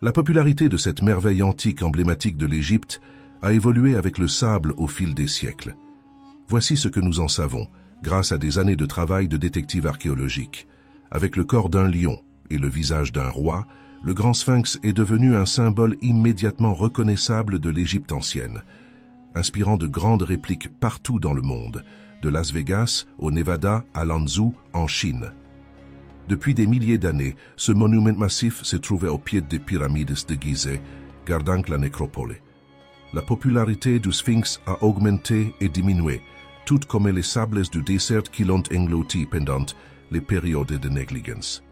La popularité de cette merveille antique emblématique de l'Égypte a évolué avec le sable au fil des siècles. Voici ce que nous en savons, grâce à des années de travail de détective archéologique. Avec le corps d'un lion et le visage d'un roi, le grand sphinx est devenu un symbole immédiatement reconnaissable de l'Égypte ancienne, inspirant de grandes répliques partout dans le monde, de Las Vegas au Nevada à Lanzhou en Chine. Depuis des milliers d'années, ce monument massif s'est trouvé au pied des pyramides de Gizeh, gardant la nécropole. La popularité du sphinx a augmenté et diminué, tout comme les sables du désert qui l'ont englouti pendant les périodes de négligence.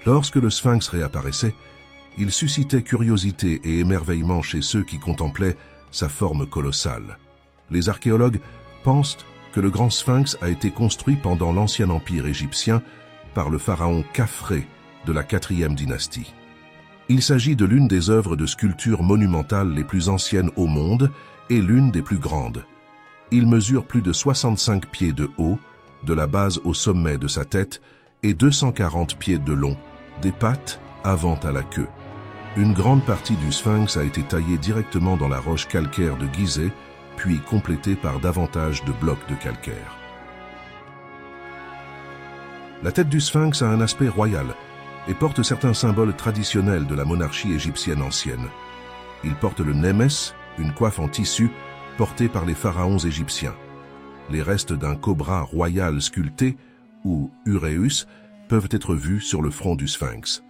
Lorsque le sphinx réapparaissait, il suscitait curiosité et émerveillement chez ceux qui contemplaient sa forme colossale. Les archéologues pensent que le grand sphinx a été construit pendant l'ancien empire égyptien par le pharaon Khafré de la 4e dynastie. Il s'agit de l'une des œuvres de sculpture monumentales les plus anciennes au monde et l'une des plus grandes. Il mesure plus de 65 pieds de haut, de la base au sommet de sa tête, et 240 pieds de long, des pattes avant à la queue. Une grande partie du sphinx a été taillée directement dans la roche calcaire de Gizeh, puis complétée par davantage de blocs de calcaire. La tête du sphinx a un aspect royal et porte certains symboles traditionnels de la monarchie égyptienne ancienne. Il porte le némès, une coiffe en tissu portée par les pharaons égyptiens. Les restes d'un cobra royal sculpté, ou uræus, peuvent être vus sur le front du sphinx.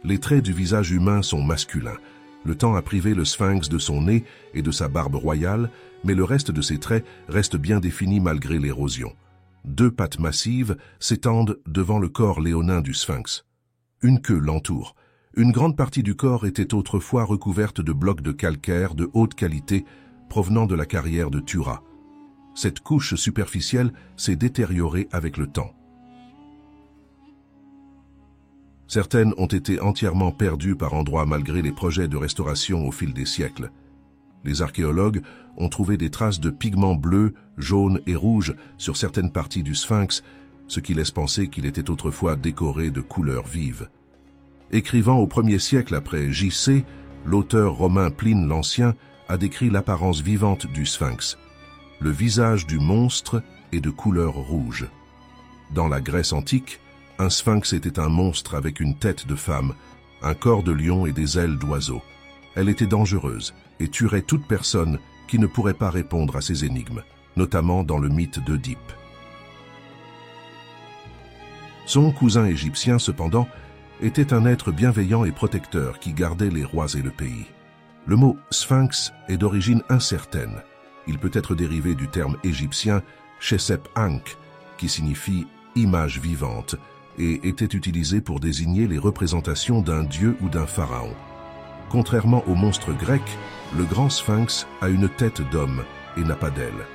Les traits du visage humain sont masculins. Le temps a privé le sphinx de son nez et de sa barbe royale, mais le reste de ses traits reste bien défini malgré l'érosion. 2 pattes massives s'étendent devant le corps léonin du sphinx. Une queue l'entoure. Une grande partie du corps était autrefois recouverte de blocs de calcaire de haute qualité provenant de la carrière de Tura. Cette couche superficielle s'est détériorée avec le temps. Certaines ont été entièrement perdues par endroits malgré les projets de restauration au fil des siècles. Les archéologues ont trouvé des traces de pigments bleus, jaunes et rouges sur certaines parties du sphinx, ce qui laisse penser qu'il était autrefois décoré de couleurs vives. Écrivant au 1er siècle après J.C., l'auteur romain Pline l'Ancien a décrit l'apparence vivante du sphinx. Le visage du monstre est de couleur rouge. Dans la Grèce antique, un sphinx était un monstre avec une tête de femme, un corps de lion et des ailes d'oiseau. Elle était dangereuse et tuerait toute personne qui ne pourrait pas répondre à ses énigmes, notamment dans le mythe d'Œdipe. Son cousin égyptien, cependant, était un être bienveillant et protecteur qui gardait les rois et le pays. Le mot « sphinx » est d'origine incertaine. Il peut être dérivé du terme égyptien « Chesep Ankh » qui signifie « image vivante » et était utilisé pour désigner les représentations d'un dieu ou d'un pharaon. Contrairement au monstre grec, le grand sphinx a une tête d'homme et n'a pas d'ailes.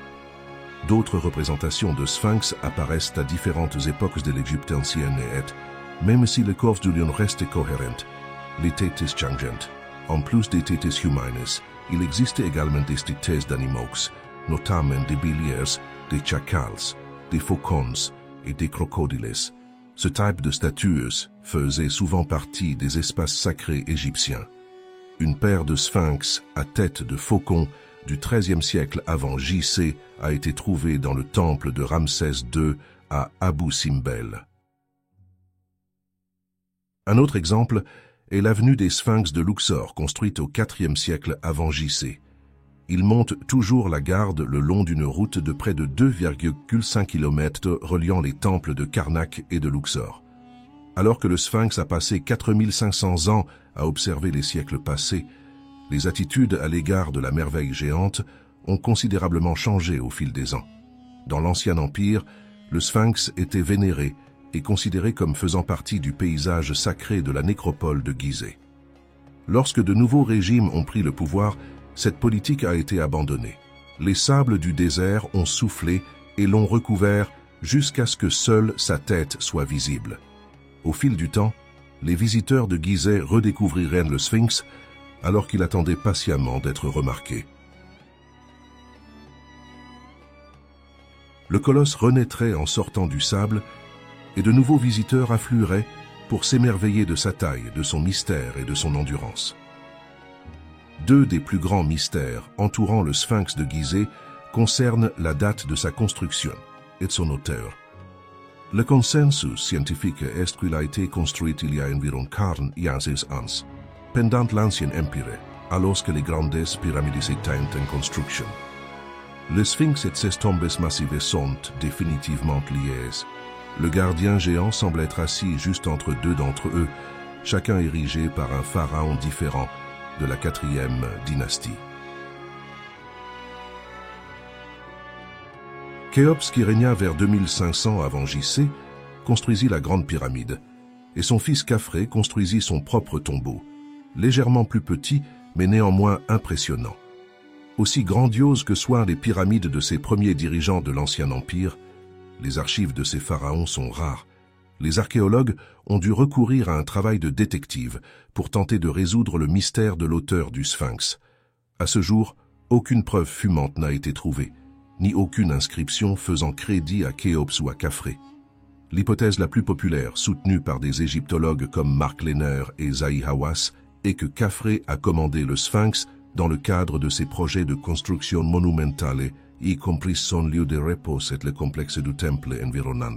D'autres représentations de sphinx apparaissent à différentes époques de l'Égypte ancienne et, même si le corps du lion reste cohérent, les têtes changeantes. En plus des têtes humaines, il existe également des têtes d'animaux, notamment des béliers, des chacals, des faucons et des crocodiles. Ce type de statues faisait souvent partie des espaces sacrés égyptiens. Une paire de sphinx à tête de faucon du XIIIe siècle avant J.C. a été trouvée dans le temple de Ramsès II à Abu Simbel. Un autre exemple est l'avenue des Sphinx de Luxor, construite au IVe siècle avant J.C. Il monte toujours la garde le long d'une route de près de 2,5 km reliant les temples de Karnak et de Luxor. Alors que le Sphinx a passé 4500 ans à observer les siècles passés, les attitudes à l'égard de la merveille géante ont considérablement changé au fil des ans. Dans l'Ancien Empire, le Sphinx était vénéré et considéré comme faisant partie du paysage sacré de la nécropole de Gizeh. Lorsque de nouveaux régimes ont pris le pouvoir, cette politique a été abandonnée. Les sables du désert ont soufflé et l'ont recouvert jusqu'à ce que seule sa tête soit visible. Au fil du temps, les visiteurs de Gizeh redécouvrirent le Sphinx alors qu'il attendait patiemment d'être remarqué. Le colosse renaîtrait en sortant du sable et de nouveaux visiteurs afflueraient pour s'émerveiller de sa taille, de son mystère et de son endurance. Deux des plus grands mystères entourant le sphinx de Gizeh concernent la date de sa construction et de son auteur. Le consensus scientifique est qu'il a été construit il y a environ 40 ans, pendant l'Ancien Empire, alors que les grandes pyramides étaient en construction. Le sphinx et ses tombes massives sont définitivement liées. Le gardien géant semble être assis juste entre deux d'entre eux, chacun érigé par un pharaon différent de la 4e dynastie. Khéops, qui régna vers 2500 avant J.C., construisit la Grande Pyramide, et son fils Khafré construisit son propre tombeau, légèrement plus petit, mais néanmoins impressionnant. Aussi grandiose que soient les pyramides de ces premiers dirigeants de l'Ancien Empire, les archives de ces pharaons sont rares. Les archéologues ont dû recourir à un travail de détective pour tenter de résoudre le mystère de l'auteur du Sphinx. À ce jour, aucune preuve fumante n'a été trouvée, ni aucune inscription faisant crédit à Khéops ou à Khafré. L'hypothèse la plus populaire, soutenue par des égyptologues comme Mark Lehner et Zahi Hawass, est que Khafré a commandé le Sphinx dans le cadre de ses projets de construction monumentale, y compris son lieu de repos et le complexe du temple environnant.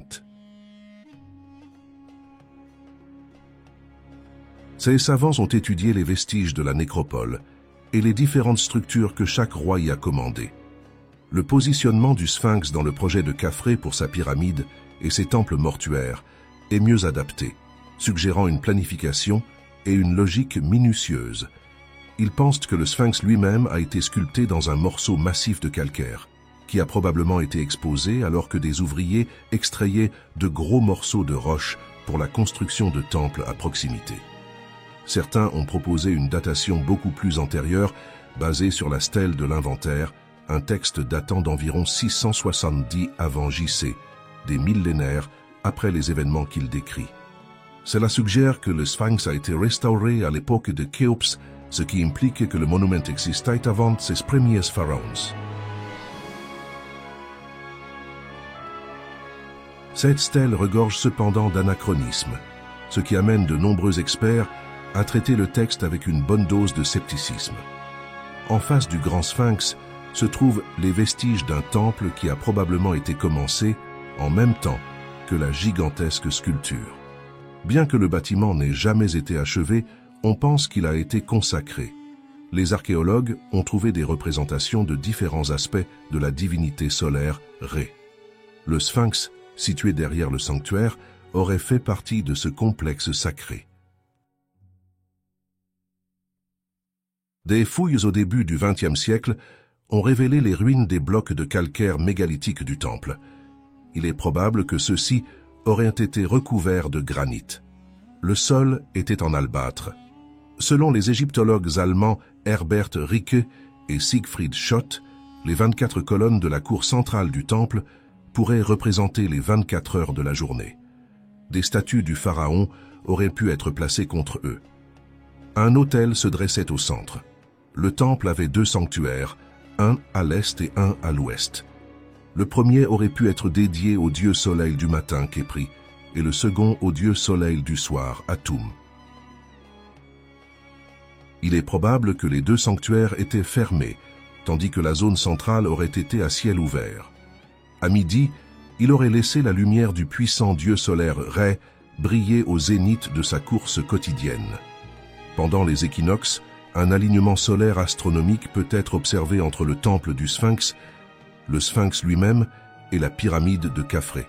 Ces savants ont étudié les vestiges de la nécropole et les différentes structures que chaque roi y a commandées. Le positionnement du Sphinx dans le projet de Khafré pour sa pyramide et ses temples mortuaires est mieux adapté, suggérant une planification et une logique minutieuse. Ils pensent que le Sphinx lui-même a été sculpté dans un morceau massif de calcaire, qui a probablement été exposé alors que des ouvriers extrayaient de gros morceaux de roche pour la construction de temples à proximité. Certains ont proposé une datation beaucoup plus antérieure, basée sur la stèle de l'Inventaire, un texte datant d'environ 670 avant J.C., des millénaires après les événements qu'il décrit. Cela suggère que le Sphinx a été restauré à l'époque de Khéops, ce qui implique que le monument existait avant ses premiers pharaons. Cette stèle regorge cependant d'anachronismes, ce qui amène de nombreux experts à traiter le texte avec une bonne dose de scepticisme. En face du grand Sphinx se trouvent les vestiges d'un temple qui a probablement été commencé en même temps que la gigantesque sculpture. Bien que le bâtiment n'ait jamais été achevé, on pense qu'il a été consacré. Les archéologues ont trouvé des représentations de différents aspects de la divinité solaire Ré. Le Sphinx, situé derrière le sanctuaire, aurait fait partie de ce complexe sacré. Des fouilles au début du XXe siècle ont révélé les ruines des blocs de calcaire mégalithiques du temple. Il est probable que ceux-ci auraient été recouverts de granit. Le sol était en albâtre. Selon les égyptologues allemands Herbert Ricke et Siegfried Schott, les 24 colonnes de la cour centrale du temple pourraient représenter les 24 heures de la journée. Des statues du pharaon auraient pu être placées contre eux. Un autel se dressait au centre. Le temple avait deux sanctuaires, un à l'est et un à l'ouest. Le premier aurait pu être dédié au dieu soleil du matin, Khépri, et le second au dieu soleil du soir, Atum. Il est probable que les deux sanctuaires étaient fermés, tandis que la zone centrale aurait été à ciel ouvert. À midi, il aurait laissé la lumière du puissant dieu solaire Ré briller au zénith de sa course quotidienne. Pendant les équinoxes, un alignement solaire astronomique peut être observé entre le temple du Sphinx, le Sphinx lui-même et la pyramide de Khafré.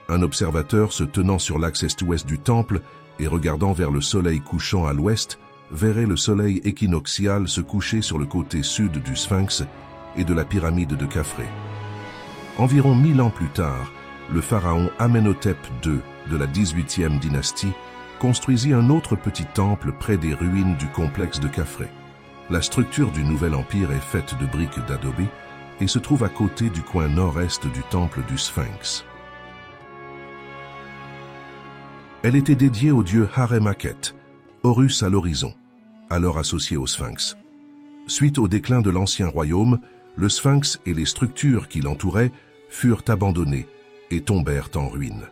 Un observateur se tenant sur l'axe est-ouest du temple et regardant vers le soleil couchant à l'ouest verrait le soleil équinoxial se coucher sur le côté sud du Sphinx et de la pyramide de Khafré. Environ 1000 ans plus tard, le pharaon Amenhotep II de la 18e dynastie construisit un autre petit temple près des ruines du complexe de Khafré. La structure du nouvel empire est faite de briques d'adobe et se trouve à côté du coin nord-est du temple du Sphinx. Elle était dédiée au dieu Haremaqet, Horus à l'horizon, alors associé au Sphinx. Suite au déclin de l'ancien royaume, le Sphinx et les structures qui l'entouraient furent abandonnés et tombèrent en ruine.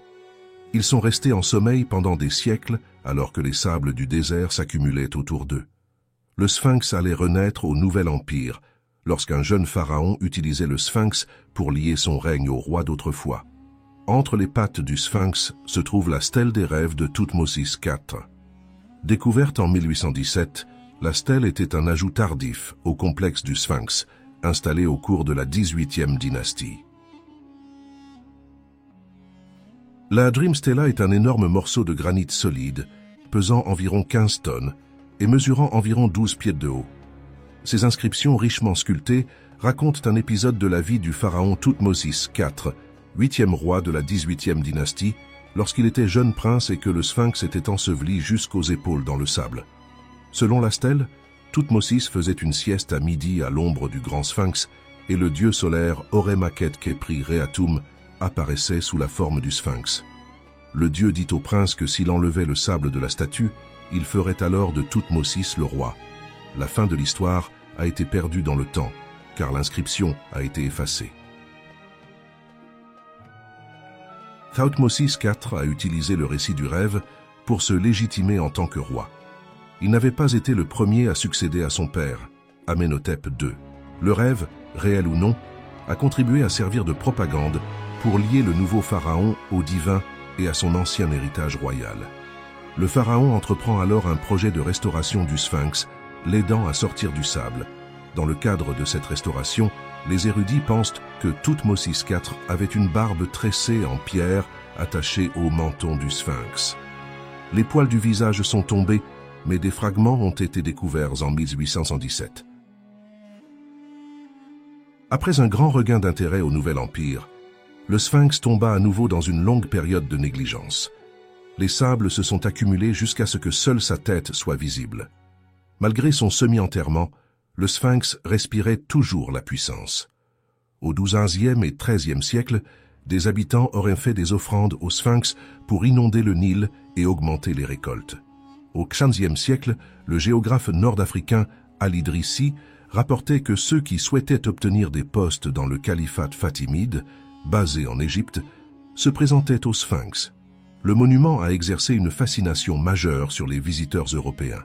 Ils sont restés en sommeil pendant des siècles alors que les sables du désert s'accumulaient autour d'eux. Le sphinx allait renaître au Nouvel Empire lorsqu'un jeune pharaon utilisait le sphinx pour lier son règne au roi d'autrefois. Entre les pattes du sphinx se trouve la stèle des rêves de Thoutmôsis IV. Découverte en 1817, la stèle était un ajout tardif au complexe du sphinx, installé au cours de la XVIIIe dynastie. La Dream Stela est un énorme morceau de granit solide, pesant environ 15 tonnes et mesurant environ 12 pieds de haut. Ces inscriptions richement sculptées racontent un épisode de la vie du pharaon Thoutmôsis IV, 8e roi de la XVIIIe dynastie, lorsqu'il était jeune prince et que le sphinx était enseveli jusqu'aux épaules dans le sable. Selon la stèle, Thoutmôsis faisait une sieste à midi à l'ombre du grand sphinx et le dieu solaire Oremaket Khepri Reatum apparaissait sous la forme du sphinx. Le dieu dit au prince que s'il enlevait le sable de la statue, il ferait alors de Thoutmôsis le roi. La fin de l'histoire a été perdue dans le temps, car l'inscription a été effacée. Thoutmôsis IV a utilisé le récit du rêve pour se légitimer en tant que roi. Il n'avait pas été le premier à succéder à son père, Amenhotep II. Le rêve, réel ou non, a contribué à servir de propagande pour lier le nouveau pharaon au divin et à son ancien héritage royal. Le pharaon entreprend alors un projet de restauration du sphinx, l'aidant à sortir du sable. Dans le cadre de cette restauration, les érudits pensent que Thoutmôsis IV avait une barbe tressée en pierre attachée au menton du sphinx. Les poils du visage sont tombés, mais des fragments ont été découverts en 1817. Après un grand regain d'intérêt au Nouvel Empire, le sphinx tomba à nouveau dans une longue période de négligence. Les sables se sont accumulés jusqu'à ce que seule sa tête soit visible. Malgré son semi-enterrement, le sphinx respirait toujours la puissance. Au XIIe et XIIIe siècle, des habitants auraient fait des offrandes au sphinx pour inonder le Nil et augmenter les récoltes. Au XVe siècle, le géographe nord-africain Al-Idrissi rapportait que ceux qui souhaitaient obtenir des postes dans le califat fatimide, basé en Égypte, se présentaient au sphinx. Le monument a exercé une fascination majeure sur les visiteurs européens.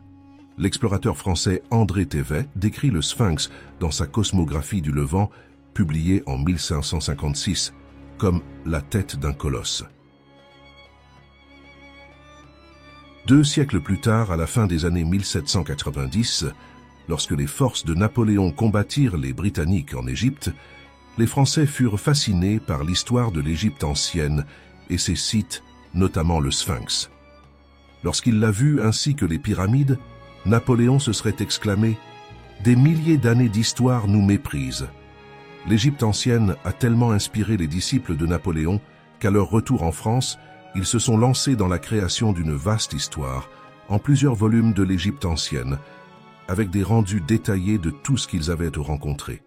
L'explorateur français André Thévet décrit le sphinx dans sa cosmographie du Levant, publiée en 1556, comme la tête d'un colosse. 2 siècles plus tard, à la fin des années 1790, lorsque les forces de Napoléon combattirent les Britanniques en Égypte, les Français furent fascinés par l'histoire de l'Égypte ancienne et ses sites, notamment le Sphinx. Lorsqu'il l'a vu ainsi que les pyramides, Napoléon se serait exclamé « Des milliers d'années d'histoire nous méprisent ». L'Égypte ancienne a tellement inspiré les disciples de Napoléon qu'à leur retour en France, ils se sont lancés dans la création d'une vaste histoire, en plusieurs volumes de l'Égypte ancienne, avec des rendus détaillés de tout ce qu'ils avaient rencontré.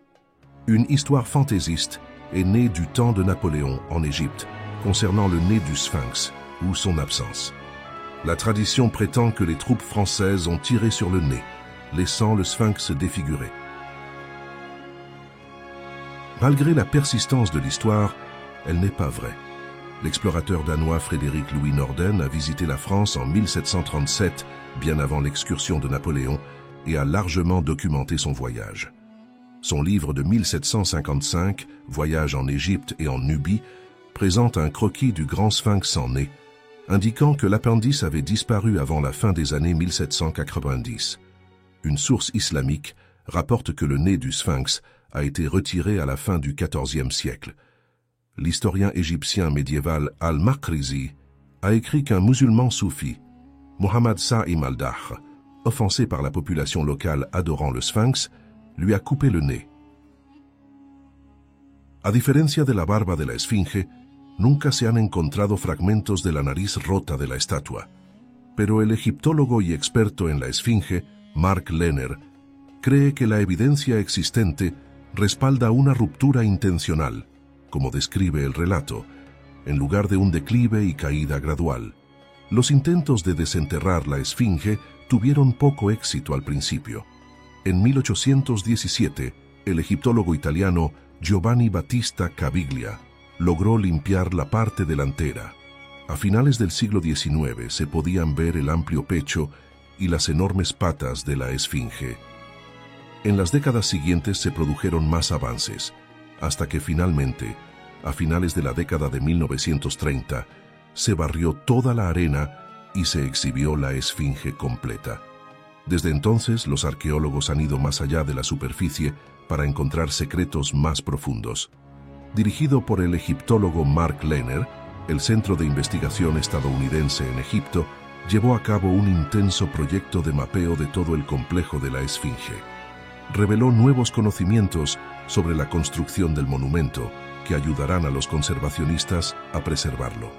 Une histoire fantaisiste est née du temps de Napoléon en Égypte, concernant le nez du Sphinx, ou son absence. La tradition prétend que les troupes françaises ont tiré sur le nez, laissant le Sphinx défiguré. Malgré la persistance de l'histoire, elle n'est pas vraie. L'explorateur danois Frédéric Louis Norden a visité la France en 1737, bien avant l'excursion de Napoléon, et a largement documenté son voyage. Son livre de 1755, Voyage en Égypte et en Nubie, présente un croquis du grand sphinx sans nez, indiquant que l'appendice avait disparu avant la fin des années 1790. Une source islamique rapporte que le nez du sphinx a été retiré à la fin du XIVe siècle. L'historien égyptien médiéval Al-Makrizi a écrit qu'un musulman soufi, Mohammad Sa'im al-Dahr, offensé par la population locale adorant le sphinx, lui a coupé le nez. A diferencia de la barba de la esfinge, nunca se han encontrado fragmentos de la nariz rota de la estatua, pero el egiptólogo y experto en la esfinge, Mark Lehner, cree que la evidencia existente respalda una ruptura intencional, como describe el relato, en lugar de un declive y caída gradual. Los intentos de desenterrar la esfinge tuvieron poco éxito al principio. En 1817, el egiptólogo italiano Giovanni Battista Caviglia logró limpiar la parte delantera. A finales del siglo XIX se podían ver el amplio pecho y las enormes patas de la esfinge. En las décadas siguientes se produjeron más avances, hasta que finalmente, a finales de la década de 1930, se barrió toda la arena y se exhibió la esfinge completa. Desde entonces, los arqueólogos han ido más allá de la superficie para encontrar secretos más profundos. Dirigido por el egiptólogo Mark Lehner, el Centro de Investigación Estadounidense en Egipto llevó a cabo un intenso proyecto de mapeo de todo el complejo de la esfinge. Reveló nuevos conocimientos sobre la construcción del monumento que ayudarán a los conservacionistas a preservarlo.